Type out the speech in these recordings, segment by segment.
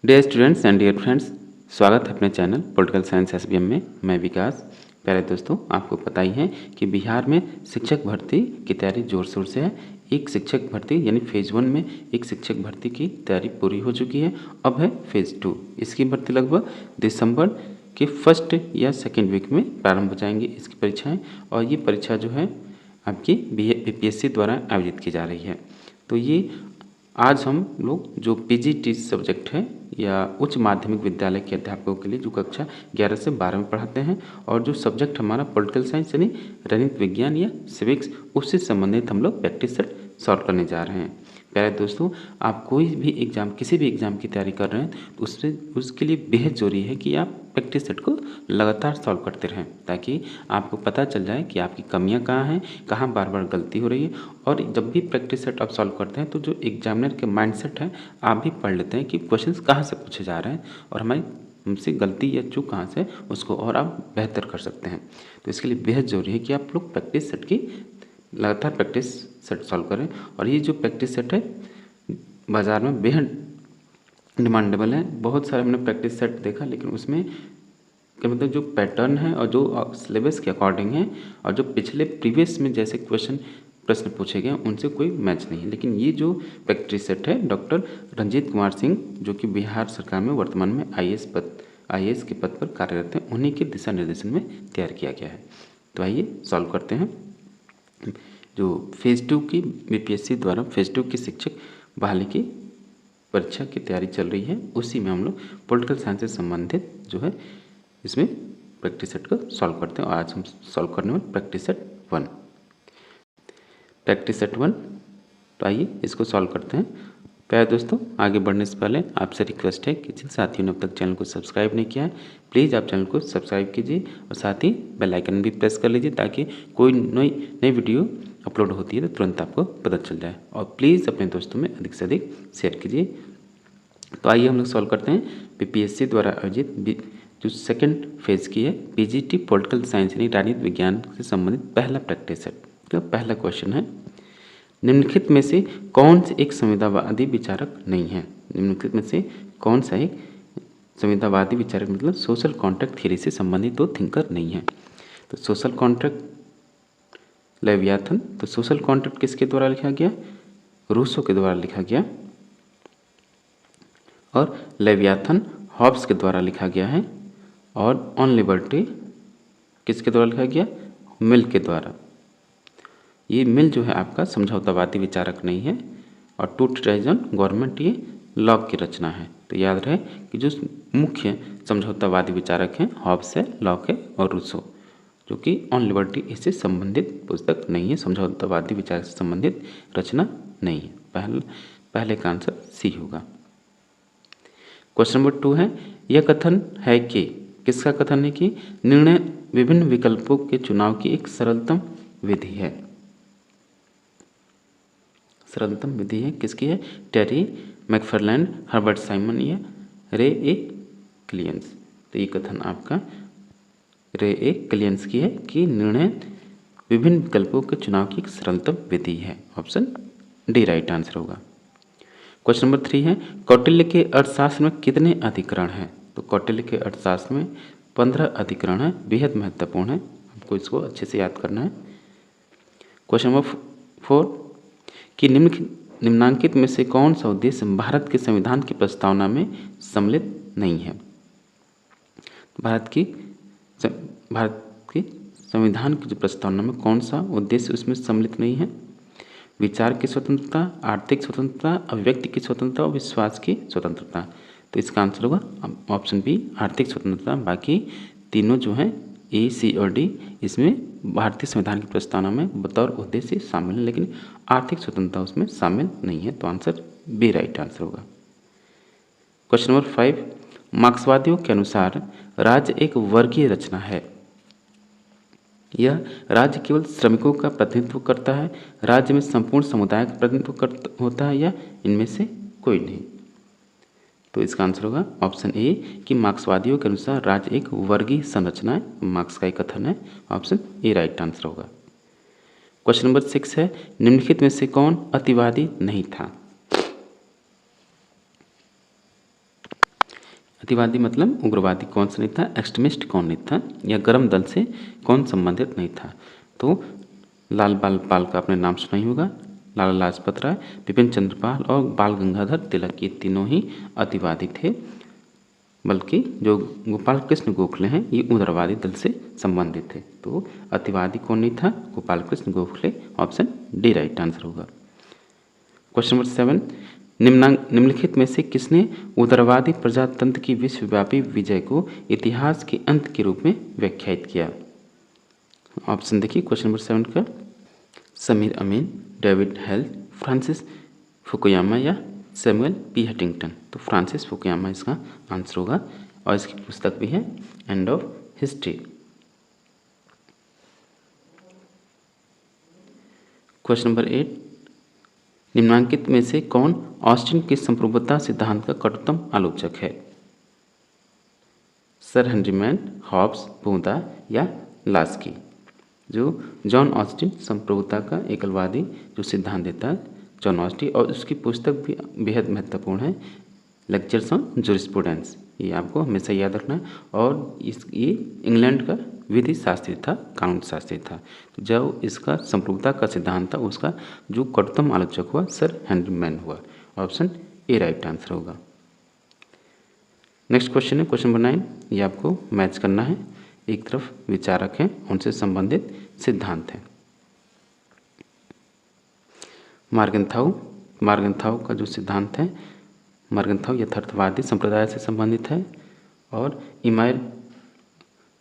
Dear students and dear friends, स्वागत है अपने चैनल पॉलिटिकल साइंस एसबीएम में। मैं विकास। प्यारे दोस्तों, आपको पता ही है कि बिहार में शिक्षक भर्ती की तैयारी ज़ोर शोर से है। एक शिक्षक भर्ती यानी फेज़ 1 में एक शिक्षक भर्ती की तैयारी पूरी हो चुकी है। अब है फेज़ 2। इसकी भर्ती लगभग दिसंबर के फर्स्ट या सेकेंड वीक में प्रारंभ हो जाएंगी इसकी परीक्षाएँ। और ये परीक्षा जो है आपकी बीपीएससी द्वारा आयोजित की जा रही है। तो ये आज हम लोग जो पीजीटी सब्जेक्ट है या उच्च माध्यमिक विद्यालय के अध्यापकों के लिए जो कक्षा 11 से 12 में पढ़ाते हैं और जो सब्जेक्ट हमारा पॉलिटिकल साइंस यानी राजनीतिक विज्ञान या सिविक्स, उससे संबंधित हम लोग प्रैक्टिस सेट सॉल्व करने जा रहे हैं। प्यारे दोस्तों, आप कोई भी एग्ज़ाम किसी भी एग्ज़ाम की तैयारी कर रहे हैं तो उसके लिए बेहद ज़रूरी है कि आप प्रैक्टिस सेट को लगातार सॉल्व करते रहें, ताकि आपको पता चल जाए कि आपकी कमियां कहाँ हैं, कहाँ बार बार गलती हो रही है। और जब भी प्रैक्टिस सेट आप सॉल्व करते हैं तो जो एग्जामिनर के माइंडसेट है आप भी पढ़ लेते हैं कि क्वेश्चंस कहाँ से पूछे जा रहे हैं और हमारी हमसे गलती या चूक कहाँ से, उसको और आप बेहतर कर सकते हैं। तो इसके लिए बेहद ज़रूरी है कि आप लोग प्रैक्टिस सेट की लगातार प्रैक्टिस सेट सॉल्व करें। और ये जो प्रैक्टिस सेट है बाज़ार में बेहद डिमांडेबल है। बहुत सारे हमने प्रैक्टिस सेट देखा, लेकिन उसमें कि मतलब जो पैटर्न है और जो सिलेबस के अकॉर्डिंग है और जो पिछले प्रीवियस में जैसे प्रश्न पूछे गए उनसे कोई मैच नहीं है। लेकिन ये जो प्रैक्टिस सेट है डॉक्टर रंजीत कुमार सिंह, जो कि बिहार सरकार में वर्तमान में आईएएस के पद पर कार्यरत हैं, उन्हीं के दिशा निर्देशन में तैयार किया गया है। तो आइए सॉल्व करते हैं। जो फेज़ 2 की बीपीएससी द्वारा फेज़ 2 की शिक्षक बहाली की परीक्षा की तैयारी चल रही है, उसी में हम लोग पॉलिटिकल साइंस से संबंधित जो है इसमें प्रैक्टिस सेट को सॉल्व करते हैं। और आज हम सॉल्व करने वाले प्रैक्टिस सेट 1। प्रैक्टिस सेट 1, तो आइए इसको सॉल्व करते हैं। प्यारे दोस्तों, आगे बढ़ने से पहले आपसे रिक्वेस्ट है कि जिन साथियों ने अब तक चैनल को सब्सक्राइब नहीं किया है, प्लीज़ आप चैनल को सब्सक्राइब कीजिए और साथ ही बेल आइकन भी प्रेस कर लीजिए, ताकि कोई नई वीडियो अपलोड होती है तो तुरंत आपको पता चल जाए। और प्लीज़ अपने दोस्तों में अधिक से अधिक शेयर कीजिए। तो आइए हम लोग सॉल्व करते हैं बीपीएससी द्वारा आयोजित जो सेकंड फेज़ की है पीजीटी पॉलिटिकल साइंस यानी राजनीतिक विज्ञान से संबंधित पहला प्रैक्टिस सेट। तो पहला क्वेश्चन है, निम्नलिखित में से कौन से एक संविधावादी विचारक नहीं है। निम्नलिखित में से कौन सा एक संविधावादी विचारक मतलब सोशल कॉन्ट्रैक्ट थ्योरी से संबंधित तो थिंकर नहीं है। तो सोशल कॉन्ट्रैक्ट लेवियाथन, तो सोशल कॉन्ट्रैक्ट किसके द्वारा लिखा गया? रूसो के द्वारा लिखा गया। और लेवियाथन हॉब्स के द्वारा लिखा गया है। और ऑन लिबर्टी किसके द्वारा लिखा गया? मिल के द्वारा। ये मिल जो है आपका समझौतावादी विचारक नहीं है। और टू ट्राइजन गवर्नमेंट ये लॉक की रचना है। तो याद रहे कि जो मुख्य समझौतावादी विचारक हैं हॉब्स है, लॉक है और रूसो, जो कि ऑन लिबर्टी इससे संबंधित पुस्तक नहीं है, समझौतावादी विचार से संबंधित रचना नहीं है। पहले का आंसर सी होगा। क्वेश्चन नंबर 2 है, यह कथन है कि, किसका कथन है कि निर्णय विभिन्न विकल्पों के चुनाव की एक सरलतम विधि है। सरलतम विधि है किसकी है? टेरी मैकफार्लैंड, हर्बर्ट साइमन या रे ए क्लियंस। तो ये कथन आपका रे ए क्लियंस की है कि निर्णय विभिन्न विकल्पों के चुनाव की एक सरलतम विधि है। ऑप्शन डी राइट आंसर होगा। क्वेश्चन नंबर 3 है, कौटिल्य के अर्थशास्त्र में कितने अधिकरण हैं? तो कौटिल्य के अर्थशास्त्र में 15 अधिकरण है, बेहद महत्वपूर्ण है, आपको इसको अच्छे से याद करना है। क्वेश्चन नंबर 4 कि निम्नांकित में से कौन सा उद्देश्य भारत के संविधान की प्रस्तावना में सम्मिलित नहीं है? भारत की संविधान की जो प्रस्तावना में कौन सा उद्देश्य उसमें सम्मिलित नहीं है? विचार की स्वतंत्रता, आर्थिक स्वतंत्रता, अभिव्यक्ति की स्वतंत्रता और विश्वास की स्वतंत्रता। तो इसका आंसर होगा ऑप्शन बी आर्थिक स्वतंत्रता। बाकी तीनों जो हैं ए, सी और डी इसमें भारतीय संविधान की प्रस्तावना में बतौर उद्देश्य शामिल है, लेकिन आर्थिक स्वतंत्रता उसमें शामिल नहीं है। तो आंसर बी राइट आंसर होगा। क्वेश्चन नंबर 5, मार्क्सवादियों के अनुसार राज्य एक वर्गीय रचना है। यह राज्य केवल श्रमिकों का प्रतिनिधित्व करता है, राज्य में संपूर्ण समुदाय का प्रतिनिधित्व होता है, या इनमें से कोई नहीं। तो इसका आंसर होगा ऑप्शन ए कि मार्क्सवादियों के अनुसार राज्य एक वर्गीय संरचना है। मार्क्स का एक कथन है, ऑप्शन ए राइट आंसर होगा। क्वेश्चन नंबर 6 है, निम्नलिखित में से कौन अतिवादी नहीं था? अतिवादी मतलब उग्रवादी कौन सा नहीं था, एक्सट्रीमिस्ट कौन नहीं था, या गर्म दल से कौन संबंधित नहीं था। तो लाल बाल पाल का आपने नाम सुना ही होगा, लाला लाजपत राय, बिपिन चंद्र पाल और बाल गंगाधर तिलक, ये तीनों ही अतिवादी थे। बल्कि जो गोपाल कृष्ण गोखले हैं ये उग्रवादी दल से संबंधित थे। तो अतिवादी कौन नहीं था, Gopal Krishna Gokhale, option D right answer होगा। क्वेश्चन नंबर 7, निम्नलिखित में से किसने उदारवादी प्रजातंत्र की विश्वव्यापी विजय को इतिहास के अंत के रूप में व्याख्यायित किया। ऑप्शन देखिए क्वेश्चन नंबर 7 का, समीर अमीन, डेविड हेल्थ, फ्रांसिस फुकुयामा या सैमुअल पी हटिंगटन। तो फ्रांसिस फुकुयामा इसका आंसर होगा और इसकी पुस्तक भी है end of history. Question number 8, निम्नांकित में से कौन ऑस्टिन के संप्रभुता सिद्धांत का कट्टरतम आलोचक है। सर हेनरी मैन, हॉब्स, बूंदा या लास्की। जो जॉन ऑस्टिन संप्रभुता का एकलवादी जो सिद्धांत देता है जॉन ऑस्टिन, और उसकी पुस्तक भी बेहद महत्वपूर्ण है, लेक्चर्स ऑन जूरिस्प्रूडेंस, ये आपको हमेशा याद रखना है। और ये इंग्लैंड का विधि शास्त्री था, कानून शास्त्री था। तो जब इसका संप्रभुता का सिद्धांत था उसका जो कट्टरतम आलोचक हुआ सर हेनरी मैन हुआ। ऑप्शन ए राइट आंसर होगा। नेक्स्ट क्वेश्चन है क्वेश्चन नंबर 9, ये आपको मैच करना है। एक तरफ विचारक हैं, उनसे संबंधित सिद्धांत हैं। मार्गेंथाउ का जो सिद्धांत है, मार्गेंथाउ यथार्थवादी संप्रदाय से संबंधित है। और इमाइल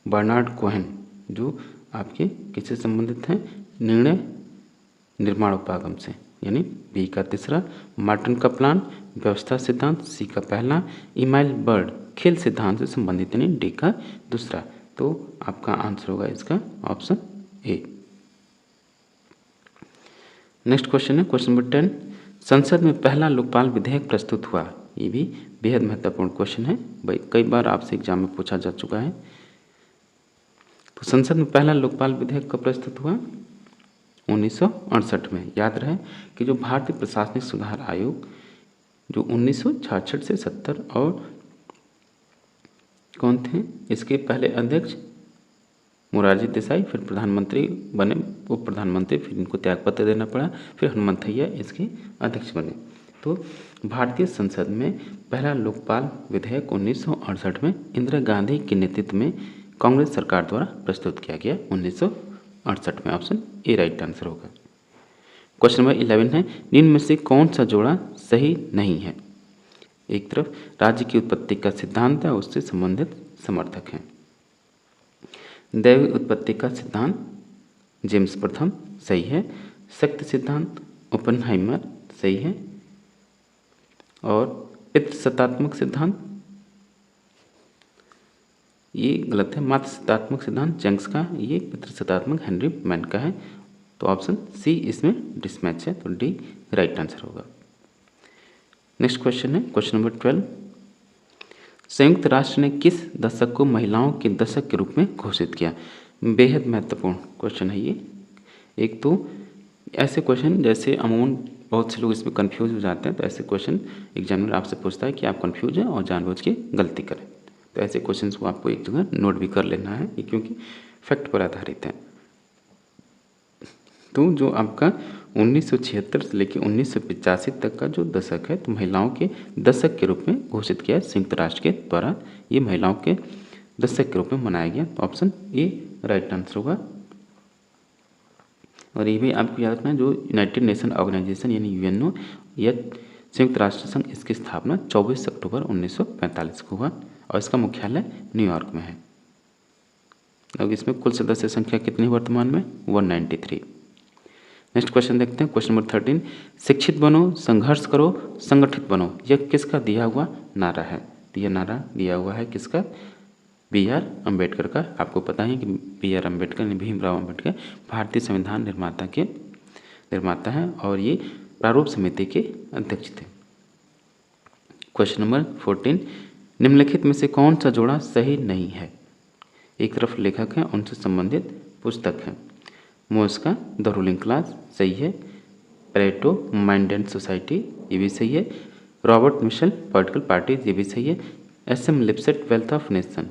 बर्नार्ड कोहेन जो आपके किससे संबंधित हैं, निर्णय निर्माण उपागम से, यानी बी का तीसरा। मार्टिन का प्लान व्यवस्था सिद्धांत, सी का पहला। इमाइल बर्ड खेल सिद्धांत से संबंधित, यानी डी का दूसरा। तो आपका आंसर होगा इसका ऑप्शन ए। नेक्स्ट क्वेश्चन है क्वेश्चन नंबर 10, संसद में पहला लोकपाल विधेयक प्रस्तुत हुआ। ये भी बेहद महत्वपूर्ण क्वेश्चन है भाई, कई बार आपसे एग्जाम में पूछा जा चुका है। तो संसद में पहला लोकपाल विधेयक कब प्रस्तुत हुआ, 1968 में। याद रहे कि जो भारतीय प्रशासनिक सुधार आयोग जो 1966 से 70 और कौन थे इसके पहले अध्यक्ष, मोरारजी देसाई, फिर प्रधानमंत्री बने, उप प्रधानमंत्री, फिर इनको त्यागपत्र देना पड़ा, फिर हनुमंथैया इसके अध्यक्ष बने। तो भारतीय संसद में पहला लोकपाल विधेयक 1968 में इंदिरा गांधी के नेतृत्व में कांग्रेस सरकार द्वारा प्रस्तुत किया गया 1968 में। ऑप्शन ए राइट आंसर होगा। क्वेश्चन नंबर 11 है, निम्न में से कौन सा जोड़ा सही नहीं है। एक तरफ राज्य की उत्पत्ति का सिद्धांत है, उससे संबंधित समर्थक हैं। दैवी उत्पत्ति का सिद्धांत जेम्स प्रथम सही है। शक्ति सिद्धांत ओपेनहाइमर सही है। और पितृसत्तात्मक सिद्धांत ये गलत है। मातृसत्तात्मक सिद्धांत जंग्स का, ये पितृसत्तात्मक हेनरी मैन का है। तो ऑप्शन सी इसमें डिसमैच है, तो डी राइट आंसर होगा। नेक्स्ट क्वेश्चन है क्वेश्चन नंबर 12, संयुक्त राष्ट्र ने किस दशक को महिलाओं के दशक के रूप में घोषित किया। बेहद महत्वपूर्ण क्वेश्चन है ये। एक तो ऐसे क्वेश्चन जैसे अमूमन बहुत से लोग इसमें कंफ्यूज हो जाते हैं, तो ऐसे क्वेश्चन एग्जामिनर आपसे पूछता है कि आप कंफ्यूज हैं और जानबूझ के गलती करें। तो ऐसे क्वेश्चन को आपको एक जगह नोट भी कर लेना है, क्योंकि फैक्ट पर आधारित है। तो जो आपका 1976 से लेकर 1985 तक का जो दशक है, तो महिलाओं के दशक के रूप में घोषित किया है संयुक्त राष्ट्र के द्वारा। ये महिलाओं के दशक के रूप में मनाया गया। तो ऑप्शन ए राइट आंसर होगा। और ये भी आपको याद रखना है, जो यूनाइटेड नेशन ऑर्गेनाइजेशन यानी यूएनओ या संयुक्त राष्ट्र संघ, इसकी स्थापना 24 अक्टूबर 1945 को हुआ और इसका मुख्यालय न्यूयॉर्क में है। अब इसमें कुल सदस्य संख्या कितनी वर्तमान में, 193। नेक्स्ट क्वेश्चन देखते हैं क्वेश्चन नंबर 13, शिक्षित बनो, संघर्ष करो, संगठित बनो, यह किसका दिया हुआ नारा है। तो यह नारा दिया हुआ है किसका, बी आर अम्बेडकर का। आपको पता है कि बी आर अम्बेडकर यानी भीमराव अम्बेडकर भारतीय संविधान निर्माता हैं और ये प्रारूप समिति के अध्यक्ष थे। क्वेश्चन नंबर 14, निम्नलिखित में से कौन सा जोड़ा सही नहीं है। एक तरफ लेखक हैं, उनसे संबंधित पुस्तक है। मोस का द रूलिंग क्लास सही है। प्लेटो माइंड एंड सोसाइटी ये भी सही है। रॉबर्ट मिशेल पॉलिटिकल पार्टीज ये भी सही है। S M Lipset wealth of nation,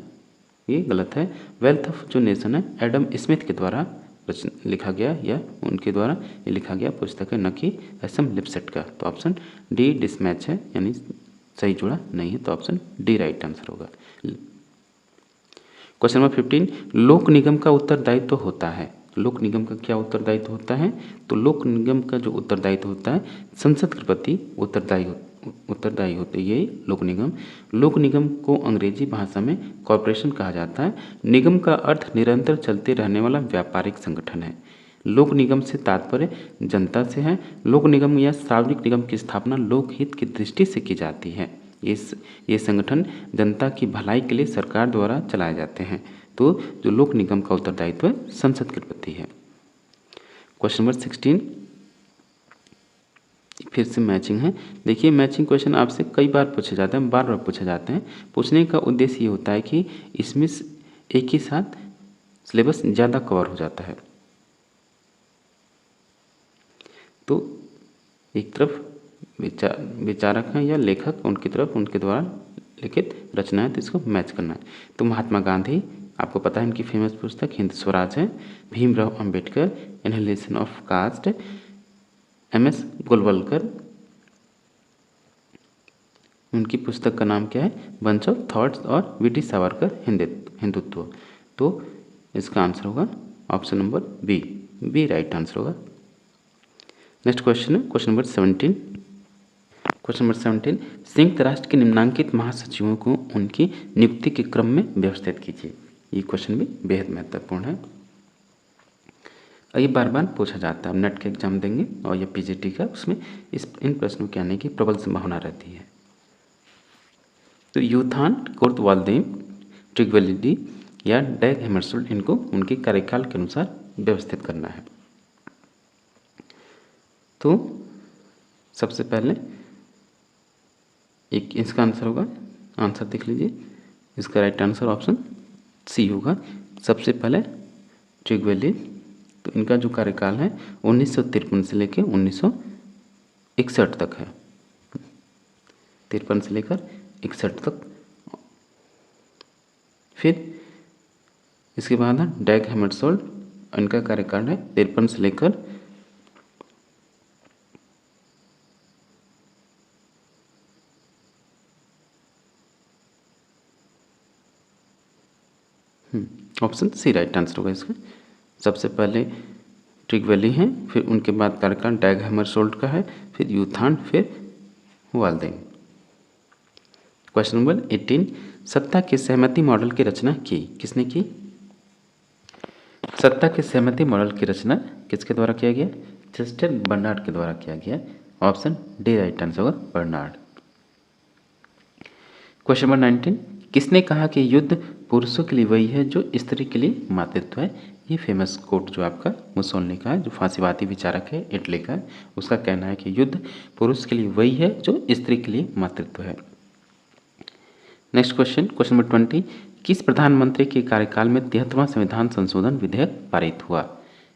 ये गलत है। वेल्थ ऑफ जो नेशन है एडम स्मिथ के द्वारा लिखा गया या उनके द्वारा ये लिखा गया पुस्तक है, न कि एस एम लिपसेट का। तो ऑप्शन डी डिसमैच है, यानी सही जुड़ा नहीं है, तो ऑप्शन डी राइट आंसर होगा। क्वेश्चन नंबर 15, लोक निगम का उत्तरदायित्व होता है। लोक निगम का क्या उत्तरदायित्व होता है? तो लोक निगम का जो उत्तरदायित्व होता है संसद के प्रति उत्तरदायी होते हैं ये लोक निगम। लोक निगम को अंग्रेजी भाषा में कॉरपोरेशन कहा जाता है। निगम का अर्थ निरंतर चलते रहने वाला व्यापारिक संगठन है। लोक निगम से तात्पर्य जनता से है। लोक निगम या सार्वजनिक निगम की स्थापना लोकहित की दृष्टि से की जाती है। ये संगठन जनता की भलाई के लिए सरकार द्वारा चलाए जाते हैं। तो जो लोक निगम का उत्तरदायित्व है संसद के प्रति है। क्वेश्चन नंबर 16, फिर से मैचिंग है। देखिए मैचिंग क्वेश्चन आपसे कई बार पूछे जाते हैं, बार बार पूछे जाते हैं। पूछने का उद्देश्य ये होता है कि इसमें एक ही साथ सिलेबस ज़्यादा कवर हो जाता है। तो एक तरफ विचारक हैं या लेखक, उनकी तरफ उनके द्वारा लिखित रचना है, तो इसको मैच करना है। तो महात्मा गांधी, आपको पता है इनकी फेमस पुस्तक हिंद स्वराज है। Bhimrao Ambedkar, annihilation of caste. MS. Golwalkar, उनकी पुस्तक का नाम क्या है? Bunch of thoughts. और वी डी सावरकर, हिंदुत्व। तो इसका आंसर होगा option number B right answer होगा। नेक्स्ट क्वेश्चन है क्वेश्चन नंबर 17। क्वेश्चन नंबर 17, संयुक्त राष्ट्र के निम्नांकित महासचिवों को उनकी नियुक्ति के क्रम में व्यवस्थित कीजिए। ये क्वेश्चन भी बेहद महत्वपूर्ण है और ये बार बार पूछा जाता है। नेट के एग्जाम देंगे और ये पीजीटी का, उसमें इन प्रश्नों के आने की प्रबल संभावना रहती है। तो यूथान, कुर्ट वाल्डेम, ट्रिगवेलिडी या डैग हैमरशोल्ड, इनको उनके कार्यकाल के अनुसार व्यवस्थित करना है। तो सबसे पहले एक इसका आंसर होगा, आंसर देख लीजिए, इसका राइट आंसर ऑप्शन सी होगा। सबसे पहले ट्रिगवेली, तो इनका जो कार्यकाल है 1953 से लेकर 1961 तक है। 53 से लेकर 61 तक। फिर इसके बाद है डैग हैमरशोल्ड, इनका कार्यकाल है 53 से लेकर 1961। ऑप्शन सी राइट आंसर होगा इसका। सबसे पहले ट्रिगवेली हैं, फिर उनके बाद कार्यकाल डैग हैमरशोल्ड का है, फिर यूथान, फिर वाल्डेन। क्वेश्चन नंबर 18, सत्ता के सहमति मॉडल की रचना की किसने की? सत्ता के सहमति मॉडल की रचना किसके द्वारा किया गया? चेस्टर बर्नार्ड के द्वारा किया गया। ऑप्शन डी राइट आंसर होगा, बर्नार्ड। क्वेश्चन नंबर 19, किसने कहा कि युद्ध पुरुषों के लिए वही है जो स्त्री के लिए मातृत्व है? ये फेमस कोट जो आपका मुसोलिनी का है, जो फांसीवादी विचारक है इटली का, उसका कहना है कि युद्ध पुरुष के लिए वही है जो स्त्री के लिए मातृत्व है। नेक्स्ट क्वेश्चन, क्वेश्चन नंबर 20, किस प्रधानमंत्री के कार्यकाल में 73वां संविधान संशोधन विधेयक पारित हुआ?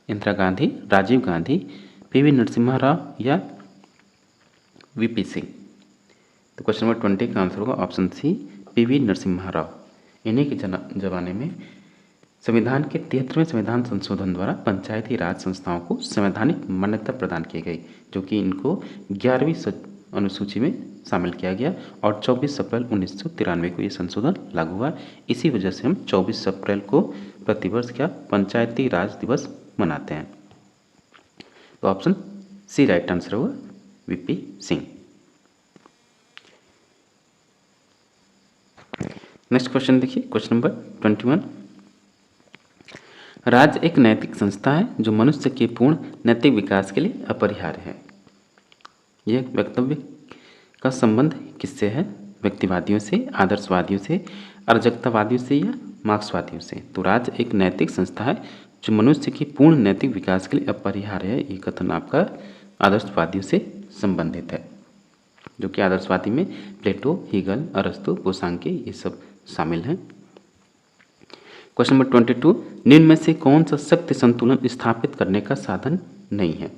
इंदिरा गांधी, राजीव गांधी, पीवी नरसिम्हा राव या वीपी सिंह? तो क्वेश्चन नंबर 20 का आंसर होगा option C, PV Narasimha Rao. इन्हीं के जमाने में संविधान के 73वें संविधान संशोधन द्वारा पंचायती राज संस्थाओं को संवैधानिक मान्यता प्रदान की गई, जो कि इनको 11वीं अनुसूची में शामिल किया गया और 24 अप्रैल 1993 को ये संशोधन लागू हुआ। इसी वजह से हम 24 अप्रैल को प्रतिवर्ष क्या पंचायती राज दिवस मनाते हैं। तो ऑप्शन सी राइट आंसर होगा, वीपी सिंह। नेक्स्ट क्वेश्चन देखिए, क्वेश्चन नंबर 21, राज्य एक नैतिक संस्था है जो मनुष्य के पूर्ण नैतिक विकास के लिए अपरिहार्य है। यह वक्तव्य का संबंध किससे है? व्यक्तिवादियों से, आदर्शवादियों से, अराजकतावादियों से या मार्क्सवादियों से? तो राज्य एक नैतिक संस्था है जो मनुष्य के पूर्ण नैतिक विकास के लिए अपरिहार्य है। ये कथन आपका आदर्शवादियों से संबंधित है, जो कि आदर्शवादी में प्लेटो, हीगल, अरस्तु, बोसांके ये सब शामिल हैं। क्वेश्चन नंबर 22, निम्न में से कौन सा शक्ति संतुलन स्थापित करने का साधन नहीं है?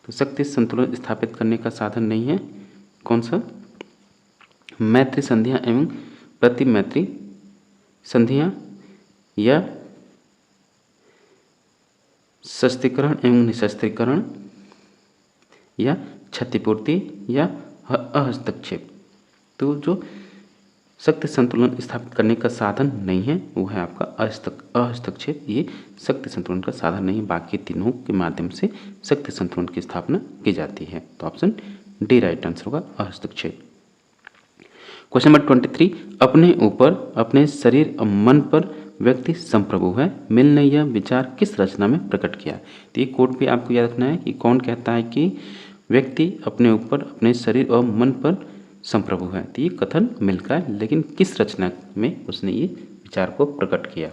तो शक्ति संतुलन स्थापित करने का साधन नहीं है कौन सा? मैत्री संधियां एवं प्रतिमैत्री संधियाँ या सशस्त्रीकरण एवं निशस्त्रीकरण या क्षतिपूर्ति या हस्तक्षेप। तो जो शक्ति संतुलन स्थापित करने का साधन नहीं है वो है आपका हस्तक्षेप। ये शक्ति संतुलन का साधन नहीं, बाकी तीनों के माध्यम से शक्ति संतुलन की स्थापना की जाती है। तो ऑप्शन डी राइट आंसर होगा, हस्तक्षेप। क्वेश्चन नंबर 23, अपने ऊपर, अपने शरीर और मन पर व्यक्ति संप्रभु है, मिल ने यह विचार किस रचना में प्रकट किया। तो ये कोड भी आपको याद रखना है कि कौन कहता है कि व्यक्ति अपने ऊपर, अपने शरीर और मन पर संप्रभु है। तो ये कथन मिल का है, लेकिन किस रचना में उसने ये विचार को प्रकट किया।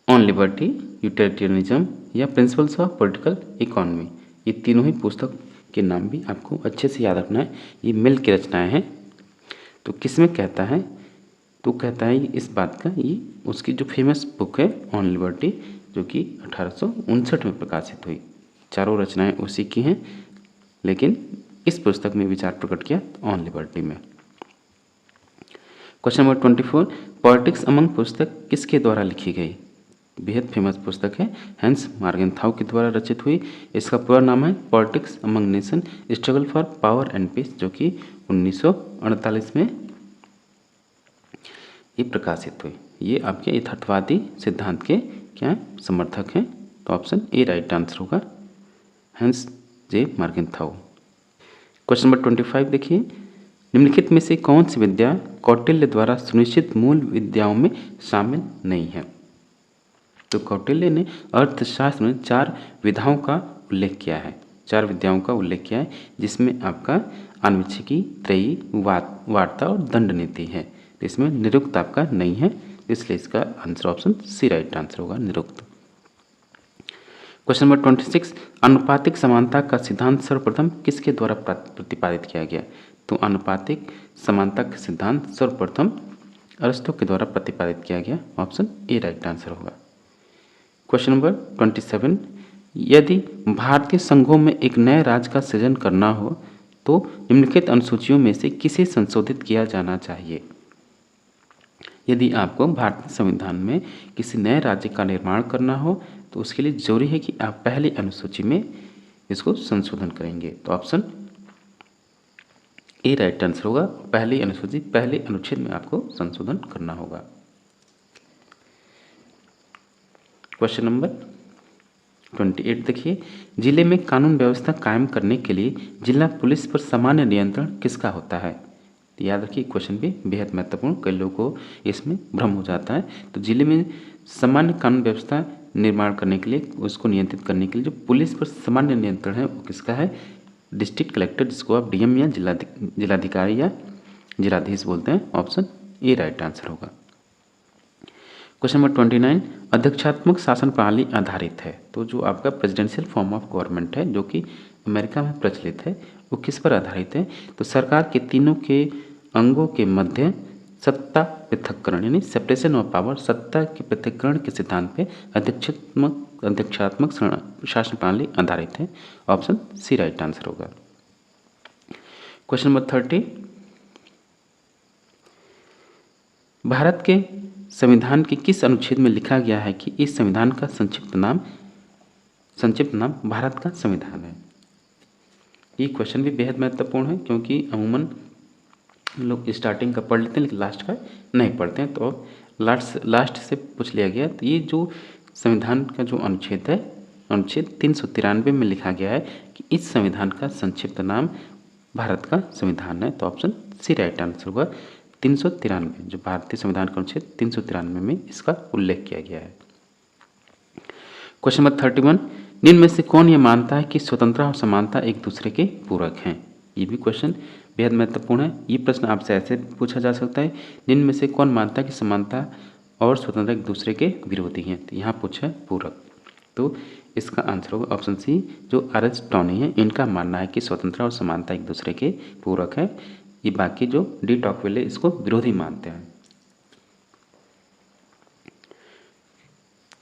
ऑन लिबर्टी, यूटिलिटेरियनिज्म या प्रिंसिपल्स ऑफ पॉलिटिकल इकोनॉमी, ये तीनों ही पुस्तक के नाम भी आपको अच्छे से याद रखना है। ये मिल की रचनाएं हैं। तो किस में कहता है, तो कहता है इस बात का, ये उसकी जो फेमस बुक है ऑन लिबर्टी, जो कि 1859 में प्रकाशित हुई। चारों रचनाएं उसी की हैं, लेकिन इस पुस्तक में विचार प्रकट किया ऑन लिबर्टी में। क्वेश्चन नंबर 24, पॉलिटिक्स अमंग पुस्तक किसके द्वारा लिखी गई। बेहद फेमस पुस्तक है, हैंस मार्गेनथाउ के द्वारा रचित हुई। इसका पूरा नाम है politics among nation, struggle for power and peace, जो कि 1948 में ये प्रकाशित हुई। ये आपके यथार्थवादी सिद्धांत के क्या समर्थक हैं। तो ऑप्शन ए राइट आंसर होगा, हैंस जे मार्गेनथाउ। क्वेश्चन नंबर 25 देखिए, निम्नलिखित में से कौन सी विद्या कौटिल्य द्वारा सुनिश्चित मूल विद्याओं में शामिल नहीं है। तो कौटिल्य ने अर्थशास्त्र में 4 विधाओं का उल्लेख किया है, 4 विद्याओं का उल्लेख किया है, जिसमें आपका आन्वीक्षिकी, त्रयी, वार्ता और दंड नीति है। तो इसमें निरुक्त आपका नहीं है, इसलिए इसका answer option C right answer होगा, निरुक्त। क्वेश्चन नंबर 26, आनुपातिक समानता का सिद्धांत सर्वप्रथम किसके द्वारा प्रतिपादित किया गया। तो आनुपातिक समानता का सिद्धांत सर्वप्रथम अरस्तु के द्वारा प्रतिपादित किया गया, ऑप्शन ए राइट आंसर होगा। क्वेश्चन नंबर 27, यदि भारतीय संघों में एक नए राज्य का सृजन करना हो तो निम्नलिखित अनुसूचियों में से किसे संशोधित किया जाना चाहिए। यदि आपको भारतीय संविधान में किसी नए राज्य का निर्माण करना हो तो उसके लिए जरूरी है कि आप पहली अनुसूची में इसको संशोधन करेंगे। तो ऑप्शन ए राइट आंसर होगा, पहली अनुसूची, पहले अनुच्छेद में आपको संशोधन करना होगा। क्वेश्चन नंबर 28 देखिए, जिले में कानून व्यवस्था कायम करने के लिए जिला पुलिस पर सामान्य नियंत्रण किसका होता है। तो याद रखिए, क्वेश्चन भी बेहद महत्वपूर्ण, कई लोगों को इसमें भ्रम हो जाता है। तो जिले में सामान्य कानून व्यवस्था निर्माण करने के लिए, उसको नियंत्रित करने के लिए जो पुलिस पर सामान्य नियंत्रण है वो किसका है, डिस्ट्रिक्ट कलेक्टर, जिसको आप डीएम या जिलाधिकारी या जिलाधीश बोलते हैं, ऑप्शन ए राइट आंसर होगा। क्वेश्चन नंबर 29, अध्यक्षात्मक शासन प्रणाली आधारित है। तो जो आपका प्रेसिडेंशियल फॉर्म ऑफ गवर्नमेंट है, जो कि अमेरिका में प्रचलित है, वो किस पर आधारित है। तो सरकार के तीनों के अंगों के मध्य सत्ता पृथक्करण यानी सेपरेशन ऑफ पावर, सत्ता के पृथक्करण के सिद्धांत पे अध्यक्षात्मक शासन प्रणाली आधारित है, ऑप्शन सी राइट आंसर होगा। क्वेश्चन नंबर 30, भारत के संविधान के किस अनुच्छेद में लिखा गया है कि इस संविधान का संक्षिप्त नाम भारत का संविधान है। ये क्वेश्चन भी बेहद महत्वपूर्ण है, क्योंकि अमूमन लोग स्टार्टिंग का पढ़ लेते हैं लेकिन लास्ट का नहीं पढ़ते हैं, तो लास्ट से पूछ लिया गया। तो ये जो संविधान का जो अनुच्छेद है, अनुच्छेद 393 में लिखा गया है कि इस संविधान का संक्षिप्त नाम भारत का संविधान है। तो ऑप्शन सी राइट आंसर होगा, 393, जो भारतीय संविधान का अनुच्छेद 393 में इसका उल्लेख किया गया है। क्वेश्चन नंबर 31, निम्न में से कौन यह मानता है कि स्वतंत्रता और समानता एक दूसरे के पूरक हैं। ये भी क्वेश्चन बेहद महत्वपूर्ण है। ये प्रश्न आपसे ऐसे पूछा जा सकता है, निम्न में से कौन मानता है कि समानता और स्वतंत्रता एक दूसरे के विरोधी हैं। तो यहाँ पूछा है पूरक, तो इसका आंसर होगा ऑप्शन सी, जो अरिस्टोनी है, इनका मानना है कि स्वतंत्रता और समानता एक दूसरे के पूरक है। ये बाकी जो डी टॉकविले इसको विरोधी मानते हैं।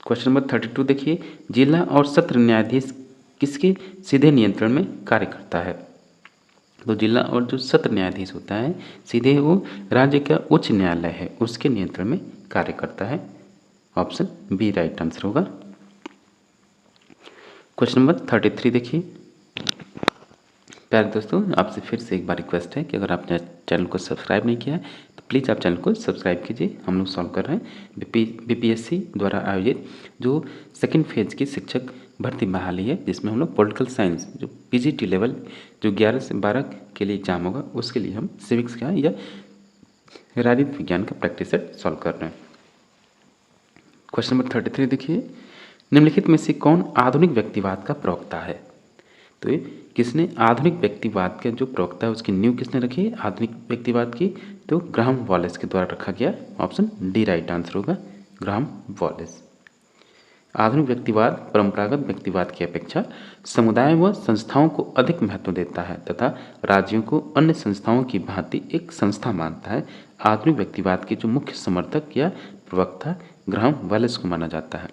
क्वेश्चन नंबर 32 देखिए, जिला और सत्र न्यायाधीश किसके सीधे नियंत्रण में कार्य करता है। तो जिला और जो सत्र न्यायाधीश होता है सीधे वो राज्य का उच्च न्यायालय है उसके नियंत्रण में कार्य करता है। ऑप्शन बी राइट आंसर होगा। क्वेश्चन नंबर 33 देखिए। प्यारे दोस्तों, आपसे फिर से एक बार रिक्वेस्ट है कि अगर आपने चैनल को सब्सक्राइब नहीं किया है तो प्लीज़ आप चैनल को सब्सक्राइब कीजिए। हम लोग सॉल्व कर रहे हैं बीपीएससी द्वारा आयोजित जो सेकंड फेज की शिक्षक भर्ती बहाली है, जिसमें हम लोग पॉलिटिकल साइंस जो पीजीटी लेवल जो 11 से 12 के लिए एग्जाम होगा उसके लिए हम सिविक्स का या राजनीति विज्ञान का प्रैक्टिस सेट सॉल्व कर रहे हैं। क्वेश्चन नंबर 33 देखिए। निम्नलिखित में से कौन आधुनिक व्यक्तिवाद का प्रवक्ता है? तो ये किसने आधुनिक व्यक्तिवाद के जो प्रवक्ता है उसकी नींव किसने रखी है आधुनिक व्यक्तिवाद की? तो ग्राहम वॉलेस के द्वारा रखा गया। ऑप्शन डी राइट आंसर होगा, ग्राहम वॉलेस। आधुनिक व्यक्तिवाद परंपरागत व्यक्तिवाद की अपेक्षा समुदाय व संस्थाओं को अधिक महत्व देता है तथा राज्यों को अन्य संस्थाओं की भांति एक संस्था मानता है। आधुनिक व्यक्तिवाद के जो मुख्य समर्थक या प्रवक्ता ग्राहम वॉलेस को माना जाता है।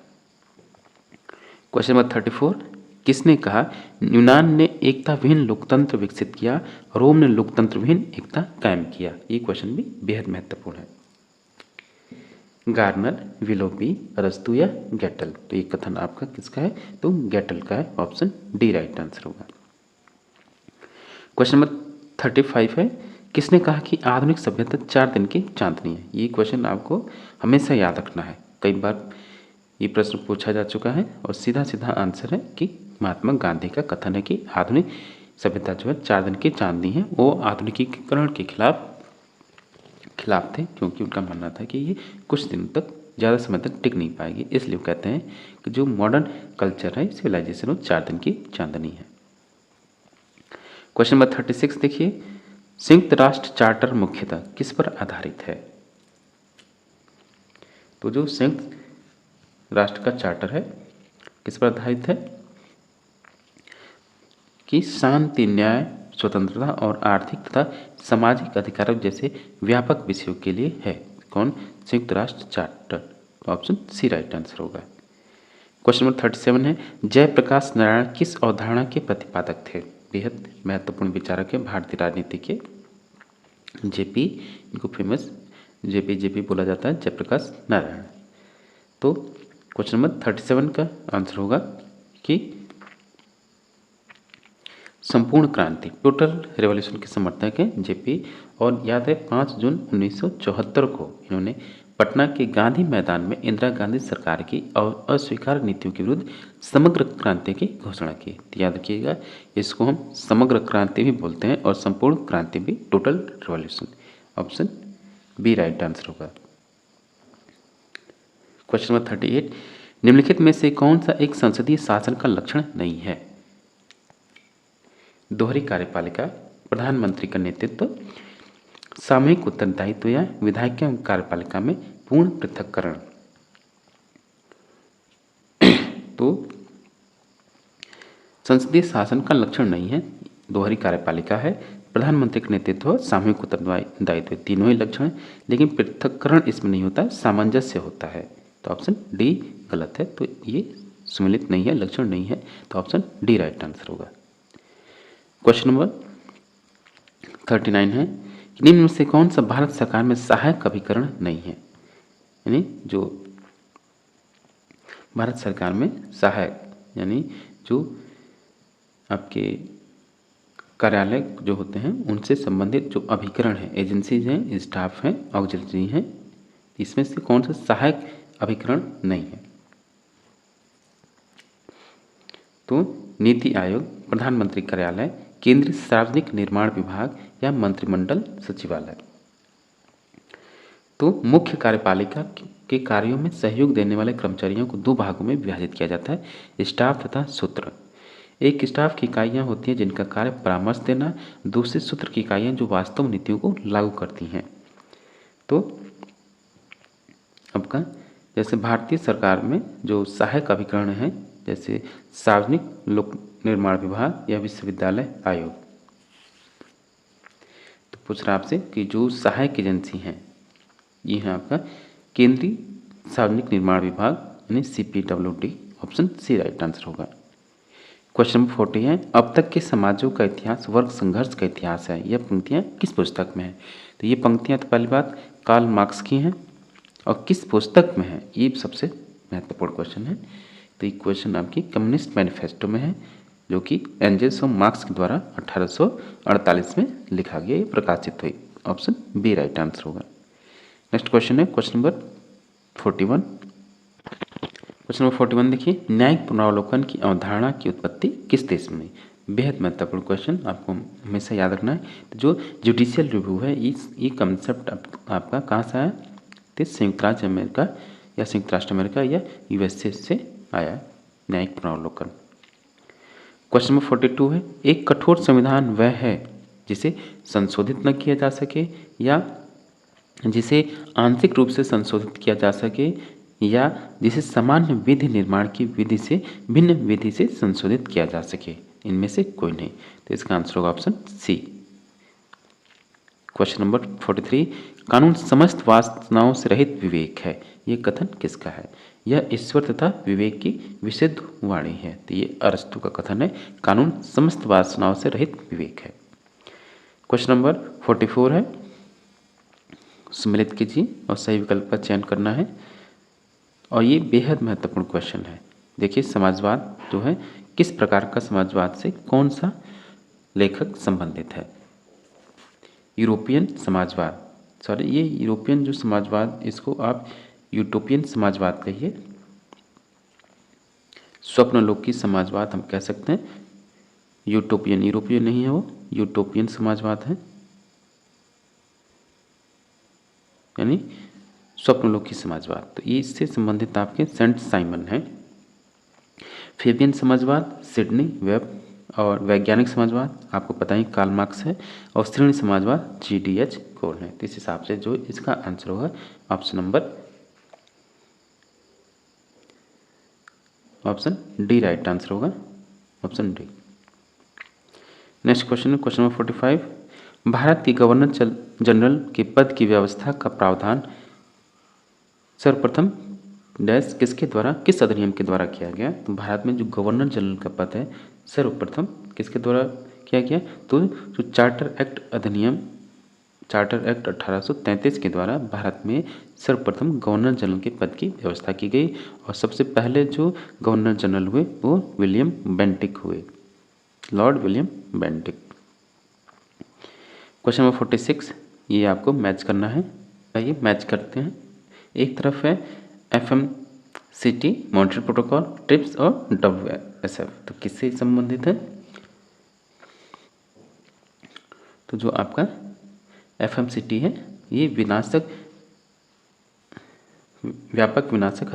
Question number 34। किसने कहा यूनान ने एकता विहीन लोकतंत्र विकसित किया, रोम ने लोकतंत्र विहीन एकता कायम किया? ये क्वेश्चन भी बेहद महत्वपूर्ण है। गार्नर, विलोपी, अरस्तु या गैटल? तो ये कथन आपका किसका है? तो गैटल का है। ऑप्शन डी राइट आंसर होगा। क्वेश्चन नंबर 35 है। किसने कहा कि आधुनिक सभ्यता 4 दिन की चांदनी है? ये क्वेश्चन आपको हमेशा याद रखना है, कई बार ये प्रश्न पूछा जा चुका है और सीधा सीधा आंसर है कि महात्मा गांधी का कथन है कि आधुनिक सभ्यता जो है 4 दिन की चांदनी है। वो आधुनिकीकरण के खिलाफ थे, क्योंकि उनका मानना था कि ये कुछ दिनों तक ज़्यादा समय तक टिक नहीं पाएगी, इसलिए वो कहते हैं कि जो मॉडर्न कल्चर है सिविलाइजेशन वो 4 दिन की चांदनी है। क्वेश्चन नंबर 36 देखिए। संयुक्त राष्ट्र चार्टर मुख्यतः किस पर आधारित है? तो जो संयुक्त राष्ट्र का चार्टर है किस पर आधारित है? कि शांति, न्याय, स्वतंत्रता और आर्थिक तथा सामाजिक अधिकारों जैसे व्यापक विषयों के लिए है। कौन? संयुक्त राष्ट्र charter. Option C right answer होगा। क्वेश्चन नंबर 37 है। जयप्रकाश नारायण किस अवधारणा के प्रतिपादक थे? बेहद महत्वपूर्ण विचारक है भारतीय राजनीति के। जेपी, इनको फेमस जेपी बोला जाता है, जयप्रकाश नारायण। तो क्वेश्चन नंबर 37 का आंसर होगा कि संपूर्ण क्रांति, टोटल रेवोल्यूशन के समर्थक हैं जेपी। और याद है 5 जून 1974 को इन्होंने पटना के गांधी मैदान में इंदिरा गांधी सरकार की अस्वीकार नीतियों के विरुद्ध समग्र क्रांति की घोषणा की। तो याद रखिएगा, इसको हम समग्र क्रांति भी बोलते हैं और संपूर्ण क्रांति भी, total revolution. Option B right answer होगा। Question number 38। निम्नलिखित में से कौन सा एक संसदीय शासन का लक्षण नहीं है? दोहरी कार्यपालिका, प्रधानमंत्री का नेतृत्व, सामूहिक उत्तरदायित्व या विधायिका कार्यपालिका में पूर्ण पृथक्करण। तो संसदीय शासन का लक्षण नहीं है, दोहरी कार्यपालिका है, प्रधानमंत्री का नेतृत्व, सामूहिक उत्तरदायित्व, तीनों ही लक्षण है, लेकिन पृथक्करण इसमें नहीं होता है, सामंजस्य होता है। तो ऑप्शन डी गलत है, तो ये सम्मिलित नहीं है, लक्षण नहीं है, तो ऑप्शन डी राइट आंसर होगा। क्वेश्चन नंबर 39 है। निम्न में से कौन सा भारत सरकार में सहायक अभिकरण नहीं है? यानी जो भारत सरकार में सहायक यानी जो आपके कार्यालय जो होते हैं उनसे संबंधित जो अभिकरण हैं, एजेंसीज हैं, स्टाफ हैं, ऑक्सिलरी हैं, इसमें से कौन सा सहायक अभिकरण नहीं है? तो नीति आयोग, प्रधानमंत्री कार्यालय, केंद्रीय सार्वजनिक निर्माण विभाग या मंत्रिमंडल सचिवालय। तो मुख्य कार्यपालिका के कार्यों में सहयोग देने वाले कर्मचारियों को 2 भागों में विभाजित किया जाता है, स्टाफ तथा सूत्र। एक स्टाफ की इकाइयाँ होती हैं जिनका कार्य परामर्श देना, दूसरे सूत्र की इकाइयाँ जो वास्तव में नीतियों को लागू करती हैं। तो आपका जैसे भारतीय सरकार में जो सहायक अभिकरण हैं, जैसे सार्वजनिक लोक निर्माण विभाग या विश्वविद्यालय आयोग। तो पूछ रहा आपसे कि जो सहायक एजेंसी हैं ये है आपका केंद्रीय सार्वजनिक निर्माण विभाग यानी CPWD। Option C right answer होगा। क्वेश्चन नंबर 40 है, अब तक के समाजों का इतिहास वर्ग संघर्ष का इतिहास है। यह पंक्तियाँ किस पुस्तक में है? तो ये पंक्तियाँ तो पहली बात कार्ल मार्क्स की हैं और किस पुस्तक में है, ये सबसे महत्वपूर्ण क्वेश्चन है। तो ये क्वेश्चन आपकी कम्युनिस्ट मैनिफेस्टो में है, जो कि एंजल्स ऑफ मार्क्स के द्वारा 1848 में लिखा गया, ये प्रकाशित हुई। ऑप्शन बी राइट आंसर होगा। नेक्स्ट क्वेश्चन है क्वेश्चन नंबर 41। क्वेश्चन नंबर 41 देखिए, न्यायिक पुनरावलोकन की अवधारणा की उत्पत्ति किस देश में हुई? बेहद महत्वपूर्ण क्वेश्चन, आपको हमेशा याद रखना है। तो जो जुडिशियल रिव्यू है, ये कंसेप्ट आपका कहाँ से आया? तो संयुक्त राज्य अमेरिका या संयुक्त राष्ट्र अमेरिका या यूएसए से आया न्यायिक पुनरावलोकन। क्वेश्चन नंबर 42 है, एक कठोर संविधान वह है जिसे संशोधित न किया जा सके या जिसे आंशिक रूप से संशोधित किया जा सके या जिसे सामान्य विधि निर्माण की विधि से भिन्न विधि से संशोधित किया जा सके। इनमें से कोई नहीं, तो इसका आंसर होगा ऑप्शन सी। क्वेश्चन नंबर 43, कानून समस्त वासनाओं से रहित विवेक है, ये कथन किसका है? यह ईश्वर तथा विवेक की विशुद्ध वाणी है। तो ये अरस्तु का कथन है, कानून समस्त वासनाओं से रहित विवेक है। क्वेश्चन नंबर 44 है, सम्मिलित कीजिए और सही विकल्प का चयन करना है। और ये बेहद महत्वपूर्ण क्वेश्चन है। देखिए, समाजवाद जो है, किस प्रकार का समाजवाद से कौन सा लेखक संबंधित है? यूरोपियन समाजवाद, ये यूरोपियन जो समाजवाद, इसको आप यूटोपियन समाजवाद कहिए, स्वप्नलोकी समाजवाद हम कह सकते हैं। यूटोपियन, यूरोपियन नहीं है वो, यूटोपियन समाजवाद है, यानी स्वप्नलोकी समाजवाद। तो ये इससे संबंधित आपके सेंट साइमन है। फेबियन समाजवाद सिडनी वेब, और वैज्ञानिक समाजवाद आपको पता ही कार्ल मार्क्स है, और श्रेणी समाजवाद GDH कोल है। तो इस हिसाब से जो इसका आंसर होगा option number option D right answer होगा, ऑप्शन डी। नेक्स्ट क्वेश्चन है क्वेश्चन नंबर 45, भारत की गवर्नर जनरल के पद की व्यवस्था का प्रावधान सर्वप्रथम डैश किसके द्वारा, किस अधिनियम के द्वारा किया गया? तो भारत में जो गवर्नर जनरल का पद है सर्वप्रथम किसके द्वारा किया गया? तो जो चार्टर एक्ट अधिनियम, चार्टर एक्ट 1833 के द्वारा भारत में सर्वप्रथम गवर्नर जनरल के पद की व्यवस्था की गई। और सबसे पहले जो गवर्नर जनरल हुए वो विलियम बेंटिक हुए, Lord William Bentinck. Question number 46, ये आपको मैच करना है। आइए मैच करते हैं। एक तरफ है FMCT मॉन्ट्रियल प्रोटोकॉल, ट्रिप्स और WSF, तो किससे संबंधित है? तो जो आपका FMCT है, ये व्यापक विनाशक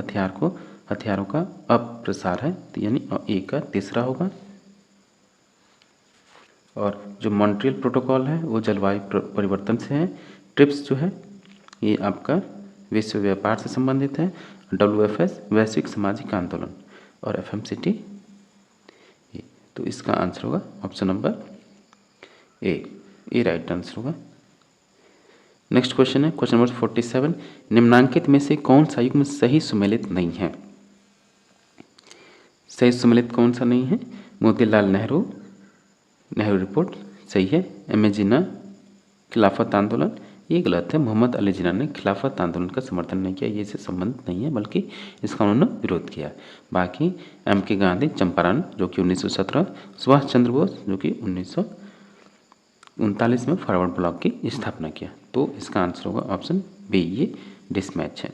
हथियारों का अप्रसार है, तो यानी ए का तीसरा होगा। और जो मॉन्ट्रियल प्रोटोकॉल है वो जलवायु परिवर्तन से है। ट्रिप्स जो है ये आपका विश्व व्यापार से संबंधित है। WFS वैश्विक सामाजिक आंदोलन, और FMCT तो इसका आंसर होगा option number A right answer होगा। नेक्स्ट क्वेश्चन है क्वेश्चन नंबर 47, निम्नांकित में से कौन सा युग्म सही सुमेलित नहीं है? सही सुमेलित कौन सा नहीं है? मोतीलाल नेहरू रिपोर्ट सही है। MA जिन्ना खिलाफत आंदोलन, ये गलत है। मोहम्मद अली जिन्ना ने खिलाफत आंदोलन का समर्थन नहीं किया, ये इससे संबंधित नहीं है, बल्कि इसका उन्होंने विरोध किया। बाकी MK गांधी चंपारण जो कि 1917, सुभाष चंद्र बोस जो कि 1939 में फॉरवर्ड ब्लॉक की स्थापना किया। तो इसका आंसर होगा ऑप्शन बी, ये डिसमैच है।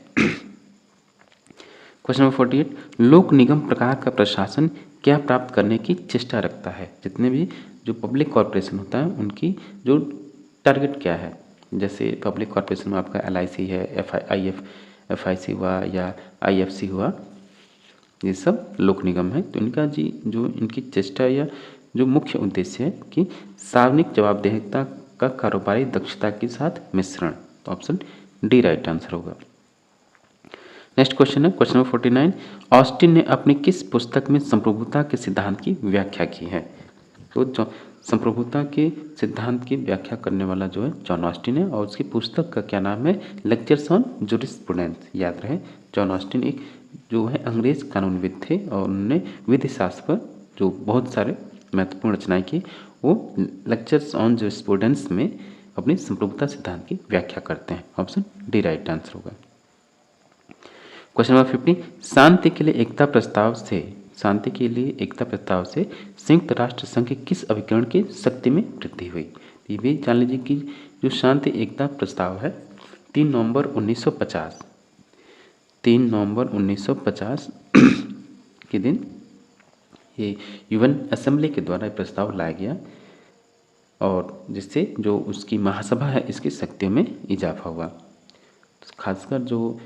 क्वेश्चन नंबर 48, लोक निगम प्रकार का प्रशासन क्या प्राप्त करने की चेष्टा रखता है? जितने भी जो पब्लिक कॉर्पोरेशन होता है उनकी जो टारगेट क्या है? जैसे पब्लिक कॉर्पोरेशन में आपका LIC है, FIC हुआ या IFC हुआ, ये सब लोक निगम है। तो इनका जो इनकी चेष्टा या जो मुख्य उद्देश्य है कि सार्वजनिक जवाबदेहिता का कारोबारी दक्षता के साथ मिश्रण। तो ऑप्शन डी राइट आंसर होगा। नेक्स्ट क्वेश्चन है क्वेश्चन नंबर 49, ऑस्टिन ने अपनी किस पुस्तक में संप्रभुता के सिद्धांत की व्याख्या की है? तो जो संप्रभुता के सिद्धांत की व्याख्या करने वाला जो है जॉन ऑस्टिन है, और उसकी पुस्तक का क्या नाम है? Lectures on jurisprudence. याद रहे, जॉन ऑस्टिन एक जो है अंग्रेज कानूनविद थे और उन्होंने विधि शास्त्र पर जो बहुत सारे महत्वपूर्ण रचनाएं की, वो लेक्चर्स ऑन जूरिस्प्रूडेंस में अपनी संप्रभुता सिद्धांत की व्याख्या करते हैं। ऑप्शन डी राइट आंसर होगा। क्वेश्चन नंबर 50, शांति के लिए एकता प्रस्ताव से संयुक्त राष्ट्र संघ के किस अभिकरण की शक्ति में वृद्धि हुई? ये भी जान लीजिए कि जो शांति एकता प्रस्ताव है 3 नवंबर 1950 के दिन ये यूएन असेंबली के द्वारा ये प्रस्ताव लाया गया और जिससे जो उसकी महासभा है इसकी शक्तियों में इजाफा हुआ। खासकर जो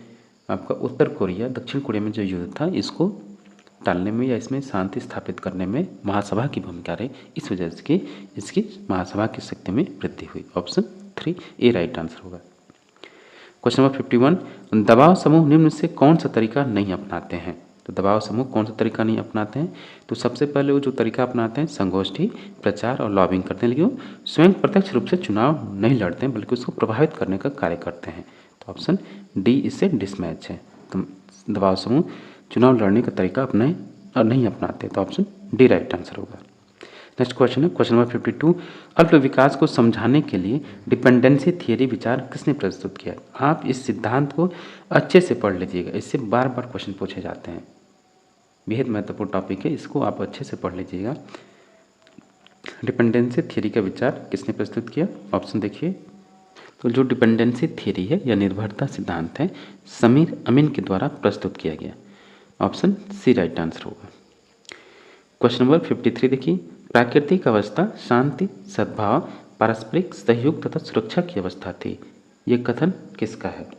आपका उत्तर कोरिया दक्षिण कोरिया में जो युद्ध था इसको टालने में या इसमें शांति स्थापित करने में महासभा की भूमिका रही, इस वजह से इसकी महासभा की शक्ति में वृद्धि हुई। ऑप्शन 3 ए राइट आंसर होगा। क्वेश्चन नंबर 51, दबाव समूह निम्न से कौन सा तरीका नहीं अपनाते हैं? तो दबाव समूह कौन सा तरीका नहीं अपनाते हैं? तो सबसे पहले वो जो तरीका अपनाते हैं संगोष्ठी, प्रचार और लॉबिंग करते हैं, लेकिन वो स्वयं प्रत्यक्ष रूप से चुनाव नहीं लड़ते हैं बल्कि उसको प्रभावित करने का कार्य करते हैं। तो ऑप्शन डी इससे डिसमैच है। तो दबाव समूह चुनाव लड़ने का तरीका अपनाएं और नहीं अपनाते, तो ऑप्शन डी राइट आंसर होगा। नेक्स्ट क्वेश्चन है क्वेश्चन नंबर 52, अल्प विकास को समझाने के लिए डिपेंडेंसी थियरी विचार किसने प्रस्तुत किया? आप इस सिद्धांत को अच्छे से पढ़ लीजिएगा, इससे बार बार क्वेश्चन पूछे जाते हैं, बेहद महत्वपूर्ण टॉपिक है, इसको आप अच्छे से पढ़ लीजिएगा। डिपेंडेंसी थियरी का विचार किसने प्रस्तुत किया? ऑप्शन देखिए, तो जो डिपेंडेंसी थियरी है या निर्भरता सिद्धांत है समीर अमीन के द्वारा प्रस्तुत किया गया। ऑप्शन सी राइट आंसर होगा। क्वेश्चन नंबर 53 देखिए, प्राकृतिक अवस्था शांति, सद्भाव, पारस्परिक सहयोग तथा सुरक्षा की अवस्था थी, ये कथन किसका है?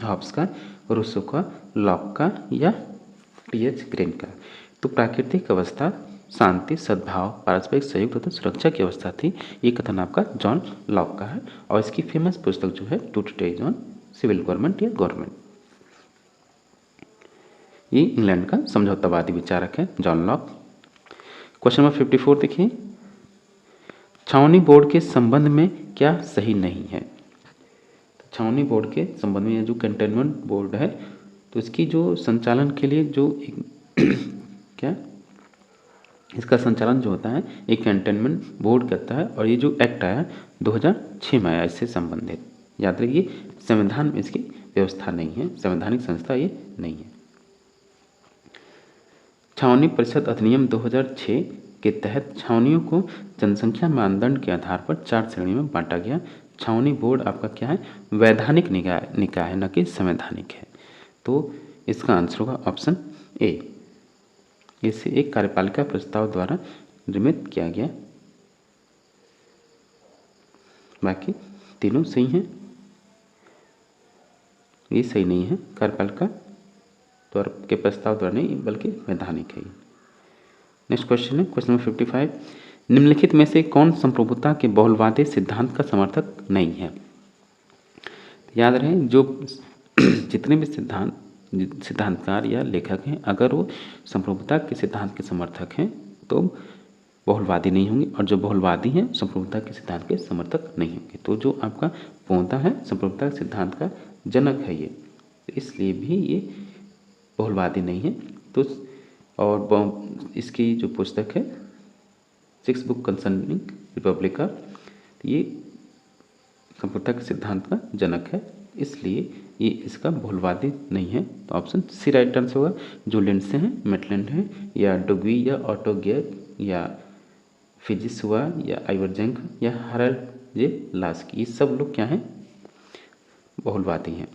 हॉब्स का, रूसो का, लॉक का या टी.एच. ग्रीन का? तो प्राकृतिक अवस्था शांति, सद्भाव, पारस्परिक सहयोग तथा सुरक्षा की अवस्था थी, ये कथन आपका जॉन लॉक का है और इसकी फेमस पुस्तक जो है टू ट्रीटिज ऑन सिविल गवर्नमेंट या गवर्नमेंट, ये इंग्लैंड का समझौतावादी विचारक है जॉन लॉक। क्वेश्चन नंबर 54 देखिए, छावनी बोर्ड के संबंध में क्या सही नहीं है? तो छावनी बोर्ड के संबंध में जो कंटेनमेंट बोर्ड है तो इसकी जो संचालन के लिए जो क्या इसका संचालन जो होता है एक कंटेनमेंट बोर्ड करता है और ये जो एक्ट आया 2006 में आया इससे संबंधित, याद रखिए संविधान में इसकी व्यवस्था नहीं है, संवैधानिक संस्था ये नहीं है। छावनी परिषद अधिनियम 2006 के तहत छावनियों को जनसंख्या मानदंड के आधार पर 4 श्रेणियों में बांटा गया। छावनी बोर्ड आपका क्या है? वैधानिक निकाय है, न कि संवैधानिक है। तो इसका आंसर होगा ऑप्शन ए। इसे एक कार्यपालिका प्रस्ताव द्वारा निर्मित किया गया, बाकी तीनों सही हैं, ये सही नहीं है, कार्यपालिका द्वारा के प्रस्ताव द्वारा नहीं बल्कि वैधानिक है। नेक्स्ट क्वेश्चन है क्वेश्चन नंबर 55, निम्नलिखित में से कौन संप्रभुता के बहुलवादी सिद्धांत का समर्थक नहीं है? याद रहे जो जितने भी सिद्धांतकार या लेखक हैं अगर वो संप्रभुता के सिद्धांत के समर्थक हैं तो बहुलवादी नहीं होंगे, और जो बहुलवादी हैं संप्रभुता के सिद्धांत के समर्थक नहीं होंगे। तो जो आपका पोंता है संप्रभुता के सिद्धांत का जनक है ये, इसलिए भी ये बहुलवादी नहीं है। तो और इसकी जो पुस्तक है 6 बुक कंसर्निंग रिपब्लिका, ये संप्रभुता के सिद्धांत का जनक है, इसलिए ये इसका बहुलवादी नहीं है। तो ऑप्शन सी राइट आंसर होगा। जो लिंडसे हैं, मेटलैंड है या डुगी या ऑटोगेर या फिजिसुआ या आइवरजेंक या हरल्ड जे लास्की, ये सब लोग क्या हैं? बहुलवादी हैं।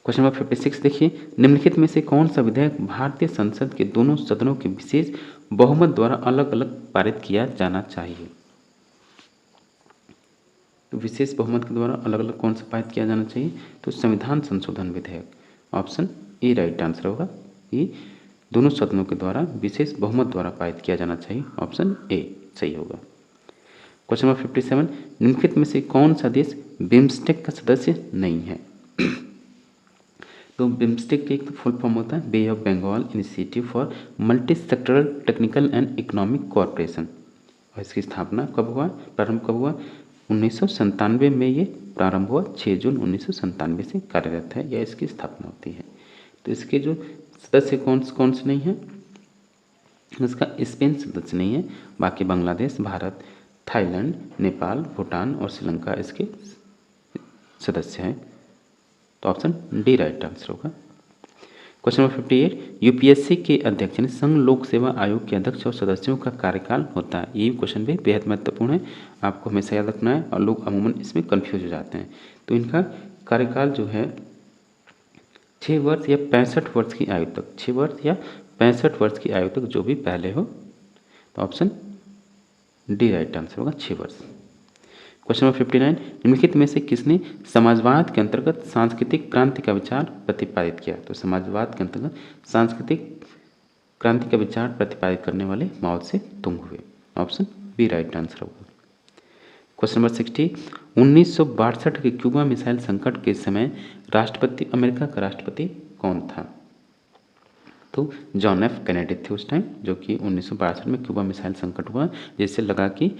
क्वेश्चन नंबर 56 देखिए, निम्नलिखित में से कौन सा विधेयक भारतीय संसद के दोनों सदनों के विशेष बहुमत द्वारा अलग अलग पारित किया जाना चाहिए? तो विशेष बहुमत के द्वारा अलग अलग कौन सा पारित किया जाना चाहिए? तो संविधान संशोधन विधेयक, ऑप्शन ए राइट आंसर होगा। ये दोनों सदनों के द्वारा विशेष बहुमत द्वारा पारित किया जाना चाहिए, ऑप्शन ए सही होगा। क्वेश्चन नंबर 57, निम्नलिखित में से कौन सा देश बिम्स्टेक का सदस्य नहीं है? तो बिम्स्टेक के एक तो फुल फॉर्म होता है bay of Bengal initiative for multi sectoral technical and economic cooperation, और इसकी स्थापना कब हुआ, प्रारंभ कब हुआ? 1997 में ये प्रारंभ हुआ, 6 जून 1997 से कार्यरत है या इसकी स्थापना होती है। तो इसके जो सदस्य कौन से नहीं हैं? इसका स्पेन सदस्य नहीं है, बाकी बांग्लादेश, भारत, थाईलैंड, नेपाल, भूटान और श्रीलंका इसके सदस्य हैं। तो ऑप्शन डी राइट आंसर होगा। क्वेश्चन नंबर 58, यूपीएससी के अध्यक्ष यानी संघ लोक सेवा आयोग के अध्यक्ष और सदस्यों का कार्यकाल होता है। ये क्वेश्चन भी बेहद महत्वपूर्ण है, आपको हमेशा याद रखना है और लोग अमूमन इसमें कन्फ्यूज हो जाते हैं। तो इनका कार्यकाल जो है 6 वर्ष या 65 वर्ष की आयु तक, 6 वर्ष या 65 वर्ष की आयु तक जो भी पहले हो। तो ऑप्शन डी राइट आंसर होगा 6 वर्ष। क्वेश्चन नंबर 59, निम्नलिखित में से किसने समाजवाद के अंतर्गत सांस्कृतिक क्रांति का विचार प्रतिपादित किया। तो समाजवाद के अंतर्गत सांस्कृतिक क्रांति का विचार प्रतिपादित करने वाले माओ से तुंग हुए। ऑप्शन बी राइट आंसर होगा। क्वेश्चन नंबर 60, 1962 के क्यूबा मिसाइल संकट के समय राष्ट्रपति, अमेरिका का राष्ट्रपति कौन था। तो जॉन एफ कैनेडी थे उस टाइम, जो कि 1962 में क्यूबा मिसाइल संकट हुआ, जिससे लगा कि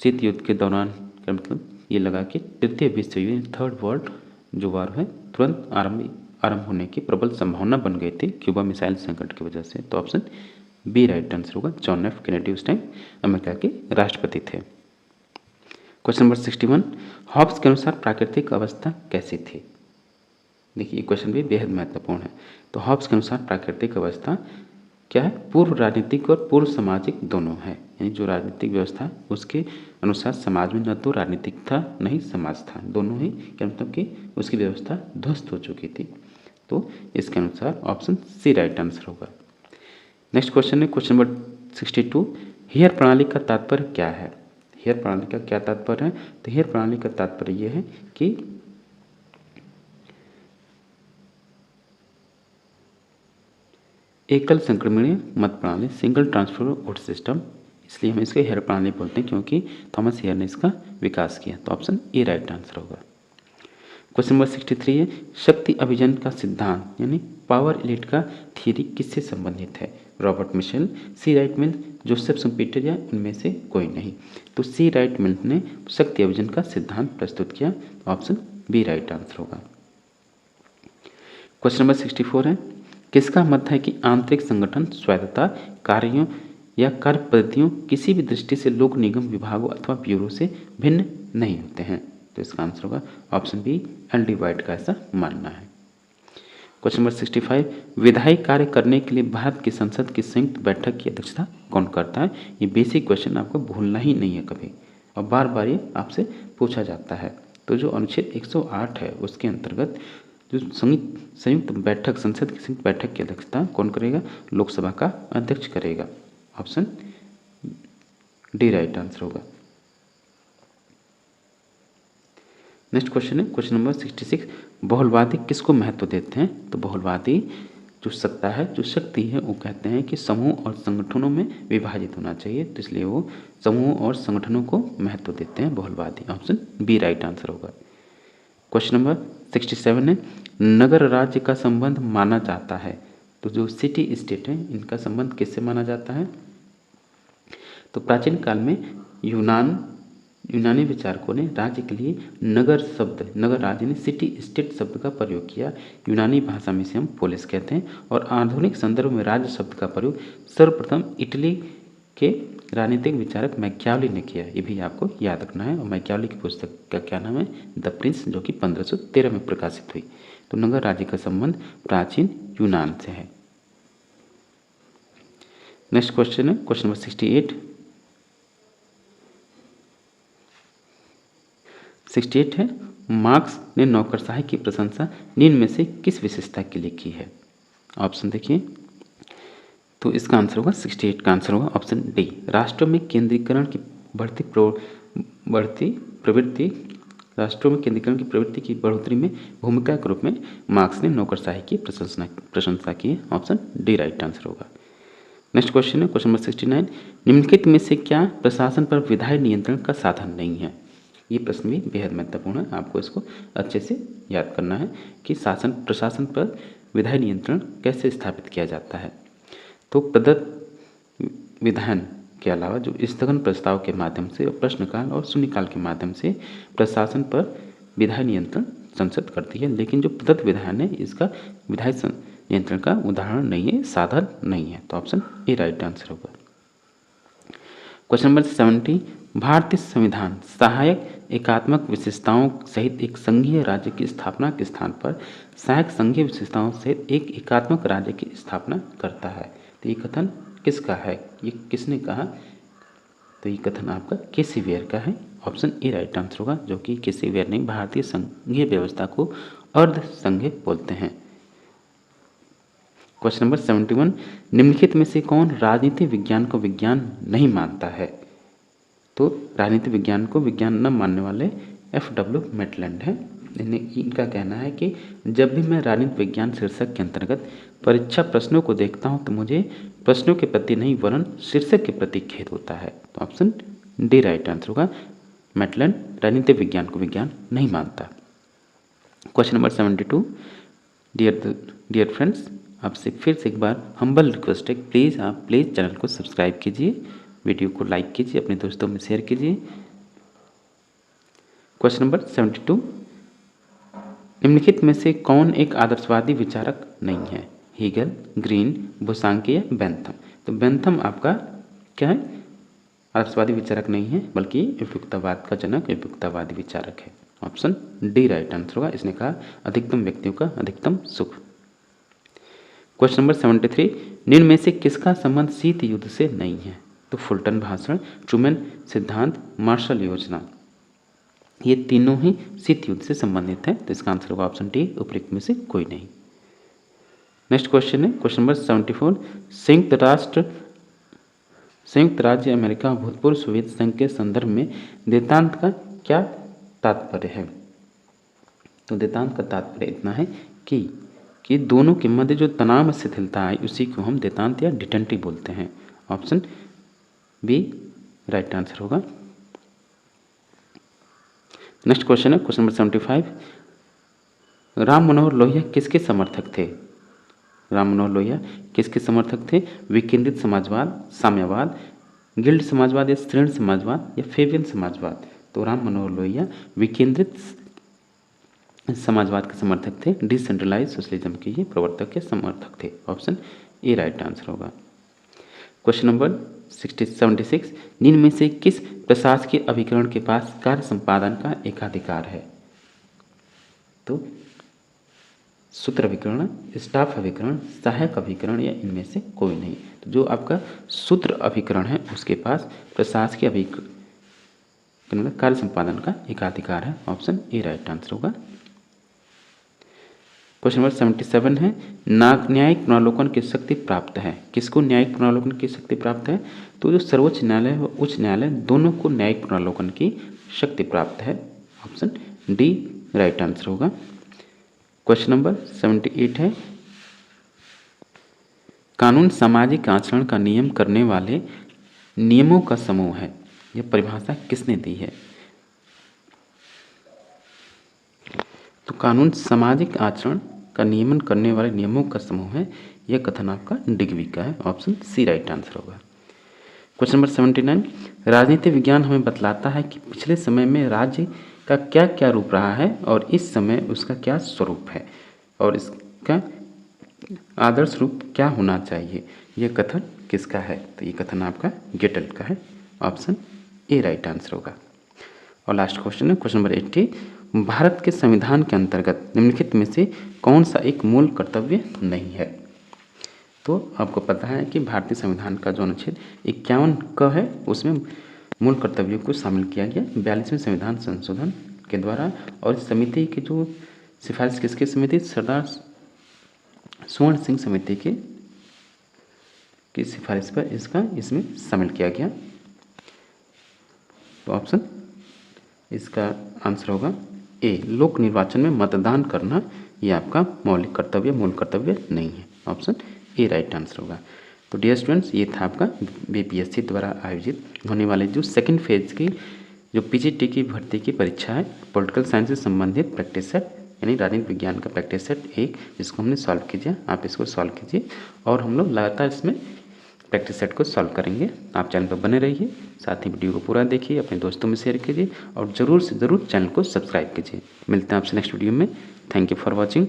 शीत युद्ध के दौरान, मतलब ये लगा कि तृतीय विश्व युद्ध, थर्ड वर्ल्ड जो वार है, तुरंत आरंभ होने की प्रबल संभावना बन गई थी क्यूबा मिसाइल संकट की वजह से। तो ऑप्शन बी राइट आंसर होगा। जॉन एफ कैनेडी उस टाइम अमेरिका के राष्ट्रपति थे। क्वेश्चन नंबर 61, हॉब्स के अनुसार प्राकृतिक अवस्था कैसी थी। देखिए ये क्वेश्चन भी बेहद महत्वपूर्ण है। तो हॉब्स के अनुसार प्राकृतिक अवस्था क्या है, पूर्व राजनीतिक और पूर्व सामाजिक दोनों है। यानी जो राजनीतिक व्यवस्था उसके अनुसार समाज में न तो राजनीतिक था न ही समाज था, दोनों ही, क्या मतलब कि उसकी व्यवस्था ध्वस्त हो चुकी थी। तो इसके अनुसार ऑप्शन सी राइट आंसर होगा। नेक्स्ट क्वेश्चन है क्वेश्चन नंबर 62, हेयर प्रणाली का तात्पर्य क्या है। हेयर प्रणाली का क्या तात्पर्य है। तो हेयर प्रणाली का तात्पर्य यह है कि एकल संक्रमणीय मत प्रणाली, सिंगल ट्रांसफर वोट सिस्टम, इसलिए हम इसको हेयर प्रणाली बोलते हैं क्योंकि थॉमस हेयर ने इसका विकास किया। तो ऑप्शन ए राइट आंसर होगा। क्वेश्चन नंबर 63 है, शक्ति अभियान का सिद्धांत यानी पावर एलिट का थियरी किससे संबंधित है। रॉबर्ट मिशेल, सी राइट मिल, जोसेफ शुम्पेटर या इनमें से कोई नहीं। तो सी राइट मिल ने शक्ति अभियान का सिद्धांत प्रस्तुत किया। ऑप्शन बी राइट आंसर होगा। क्वेश्चन नंबर 64 है, किसका मत है कि आंतरिक संगठन स्वायत्तता कार्यों या कार्य पद्धतियों किसी भी दृष्टि से लोक निगम विभागों अथवा ब्यूरो से भिन्न नहीं होते हैं। तो इसका आंसर होगा option B, L D White का ऐसा मानना है। क्वेश्चन नंबर 65, विधायी कार्य करने के लिए भारत की संसद की संयुक्त बैठक की अध्यक्षता कौन करता है। ये बेसिक क्वेश्चन आपको भूलना ही नहीं है कभी, और बार बार ये आपसे पूछा जाता है। तो जो अनुच्छेद 108 है उसके अंतर्गत जो संयुक्त बैठक, संसद की संयुक्त बैठक की अध्यक्षता कौन करेगा, लोकसभा का अध्यक्ष करेगा। ऑप्शन डी राइट आंसर होगा। नेक्स्ट क्वेश्चन है क्वेश्चन नंबर 66, बहुलवादी किसको महत्व देते हैं। तो बहुलवादी जो सत्ता है, जो शक्ति है, वो कहते हैं कि समूह और संगठनों में विभाजित होना चाहिए, तो इसलिए वो समूह और संगठनों को महत्व देते हैं बहुलवादी। ऑप्शन बी राइट आंसर होगा। क्वेश्चन नंबर 67 है, नगर राज्य का संबंध माना जाता है। तो जो सिटी स्टेट है इनका संबंध किससे माना जाता है। तो प्राचीन काल में यूनानी विचारकों ने राज्य के लिए नगर शब्द, नगर राज्य ने सिटी स्टेट शब्द का प्रयोग किया। यूनानी भाषा में इसे हम पोलिस कहते हैं। और आधुनिक संदर्भ में राज्य शब्द का प्रयोग सर्वप्रथम इटली के राजनीतिक विचारक मैकियावली ने किया। ये भी आपको याद रखना है। और मैकियावली की पुस्तक का क्या नाम है, द प्रिंस, जो कि 1513 में प्रकाशित हुई। तो नगर राज्य का संबंध प्राचीन यूनान से है। नेक्स्ट क्वेश्चन है क्वेश्चन नंबर 68 है, मार्क्स ने नौकरशाही की प्रशंसा निम्न में से किस विशेषता के लिए की है। ऑप्शन देखिए, तो इसका आंसर होगा 68 का आंसर होगा ऑप्शन डी, राष्ट्रों में केंद्रीकरण की बढ़ती प्रवृत्ति, राष्ट्रों में केंद्रीकरण की प्रवृत्ति की बढ़ोतरी में भूमिका के रूप में मार्क्स ने नौकरशाही की प्रशंसा की है। ऑप्शन डी राइट आंसर होगा। नेक्स्ट क्वेश्चन है क्वेश्चन नंबर 69, निम्नलिखित में से क्या प्रशासन पर विधायी नियंत्रण का साधन नहीं है। ये प्रश्न भी बेहद महत्वपूर्ण है, आपको इसको अच्छे से याद करना है कि प्रशासन पर विधायी नियंत्रण कैसे स्थापित किया जाता है। तो प्रदत्त विधान के अलावा जो स्थगन प्रस्ताव के माध्यम से, प्रश्नकाल और शून्यकाल के माध्यम से प्रशासन पर विधायी नियंत्रण संसद करती है। लेकिन जो प्रदत्त विधान है इसका विधायी नियंत्रण का उदाहरण नहीं है, साधन नहीं है। तो ऑप्शन ए राइट आंसर होगा। क्वेश्चन नंबर 70, भारतीय संविधान सहायक एकात्मक विशेषताओं सहित एक संघीय राज्य की स्थापना के स्थान पर सहायक संघीय विशेषताओं सहित एक एकात्मक राज्य की स्थापना करता है। तो ये कथन किसका है, ये किसने कहा? तो ये कथन आपका केसी वेयर का है। ऑप्शन ए राइट आंसर होगा, जो कि केसी वेयर ने भारतीय संघीय व्यवस्था को अर्ध संघीय बोलते हैं। क्वेश्चन नंबर 71, निम्नलिखित में से कौन राजनीति विज्ञान को विज्ञान नहीं मानता है? तो राजनीति विज्ञान को विज्ञान न मानने वाले F.W. मेटलैंड हैं। इनका कहना है कि जब भी मैं राजनीति विज्ञान शीर्षक के अंतर्गत परीक्षा प्रश्नों को देखता हूं तो मुझे प्रश्नों के प्रति नहीं वरन शीर्षक के प्रति खेद होता है। तो ऑप्शन डी राइट आंसर होगा, मेटलैंड राजनीति विज्ञान को विज्ञान नहीं मानता। क्वेश्चन नंबर 72, डियर फ्रेंड्स, आपसे फिर से एक बार हम्बल रिक्वेस्ट है, प्लीज़ आप चैनल को सब्सक्राइब कीजिए, वीडियो को लाइक कीजिए, अपने दोस्तों में शेयर कीजिए। क्वेश्चन नंबर 72, निम्नलिखित में से कौन एक आदर्शवादी विचारक नहीं है? हीगल, ग्रीन, बोसांके या बेंथम? तो बेंथम आपका क्या है? आदर्शवादी विचारक नहीं है, बल्कि उपयुक्तवाद का जनक उपयुक्तवादी विचारक है। ऑप्शन डी राइट आंसर होगा। इसने कहा अधिकतम व्यक्तियों का अधिकतम सुख। क्वेश्चन नंबर 73, निम्न में से किसका संबंध शीत युद्ध से नहीं है? तो फुलटन भाषण, ट्रूमैन सिद्धांत, मार्शल योजना, ये तीनों ही शीत युद्ध से संबंधित हैं। तो इसका आंसर होगा ऑप्शन डी, उपयुक्त में से कोई नहीं। नेक्स्ट क्वेश्चन है क्वेश्चन नंबर 74, संयुक्त राज्य अमेरिका भूतपूर्व सोवियत संघ के संदर्भ में देतांत का क्या तात्पर्य है? तो देतांत का तात्पर्य इतना है कि दोनों के मध्य जो तनाव में शिथिलता है उसी को हम देतांत या डिटेंटी बोलते हैं। ऑप्शन बी राइट आंसर होगा। नेक्स्ट क्वेश्चन है क्वेश्चन नंबर 75, राम मनोहर लोहिया किसके समर्थक थे? राम मनोहर लोहिया किसके समर्थक थे? विकेंद्रित समाजवाद, साम्यवाद, गिल्ड समाजवाद या श्रेणी समाजवाद या फेबियन समाजवाद? तो राम मनोहर लोहिया विकेंद्रित समाजवाद के समर्थक थे, डिसेंट्रलाइज सोशलिज्म के ये प्रवर्तक के समर्थक थे। ऑप्शन ए राइट आंसर होगा। क्वेश्चन नंबर 76, निम्न में से किस प्रशासकीय अभिकरण के पास कार्य संपादन का एकाधिकार है? तो सूत्र अभिकरण, स्टाफ अभिकरण, सहायक अभिकरण या इनमें से कोई नहीं। तो जो आपका सूत्र अभिकरण है उसके पास प्रशासकीय अभिकरण कार्य संपादन का एकाधिकार है। ऑप्शन ए राइट आंसर होगा। क्वेश्चन नंबर 77 है, न्यायिक पुनरावलोकन की शक्ति प्राप्त है? किसको न्यायिक पुनरावलोकन की शक्ति प्राप्त है? तो जो सर्वोच्च न्यायालय व उच्च न्यायालय दोनों को न्यायिक पुनरावलोकन की शक्ति प्राप्त है। ऑप्शन डी राइट आंसर होगा। क्वेश्चन नंबर 78 है, कानून सामाजिक आचरण का नियम करने वाले नियमों का समूह है। यह परिभाषा किसने दी है? तो कानून सामाजिक आचरण का नियमन करने वाले नियमों का समूह है। यह कथन आपका डिग्वी का है। ऑप्शन सी राइट आंसर होगा। क्वेश्चन नंबर 79, राजनीति विज्ञान हमें बतलाता है कि पिछले समय में राज्य का क्या क्या रूप रहा है और इस समय उसका क्या स्वरूप है और इसका आदर्श रूप क्या होना चाहिए। यह कथन किसका है? तो ये कथन आपका गेटल का है। ऑप्शन ए राइट आंसर होगा। और लास्ट क्वेश्चन है क्वेश्चन नंबर 80, भारत के संविधान के अंतर्गत निम्नलिखित में से कौन सा एक मूल कर्तव्य नहीं है? तो आपको पता है कि भारतीय संविधान का जो अनुच्छेद 51 क है उसमें मूल कर्तव्यों को शामिल किया गया 42वें संविधान संशोधन के द्वारा। और इस समिति की जो सिफारिश किसकी समिति? सरदार स्वर्ण सिंह समिति की सिफारिश पर इसमें शामिल किया गया। तो ऑप्शन इसका आंसर होगा ए, लोक निर्वाचन में मतदान करना ये आपका मौलिक कर्तव्य मूल कर्तव्य नहीं है। ऑप्शन ए राइट आंसर होगा। तो डियर स्टूडेंट्स, ये था आपका बीपीएससी द्वारा आयोजित होने वाले जो सेकंड फेज की जो पीजीटी की भर्ती की परीक्षा है, पॉलिटिकल साइंस से संबंधित प्रैक्टिस सेट यानी राजनीतिक विज्ञान का प्रैक्टिस सेट 1, जिसको हमने सॉल्व कीजिए। आप इसको सॉल्व कीजिए और हम लोग लगातार इसमें प्रैक्टिस सेट को सॉल्व करेंगे। आप चैनल पर बने रहिए, साथ ही वीडियो को पूरा देखिए, अपने दोस्तों में शेयर कीजिए और ज़रूर से ज़रूर चैनल को सब्सक्राइब कीजिए। मिलते हैं आपसे नेक्स्ट वीडियो में। Thank you for watching.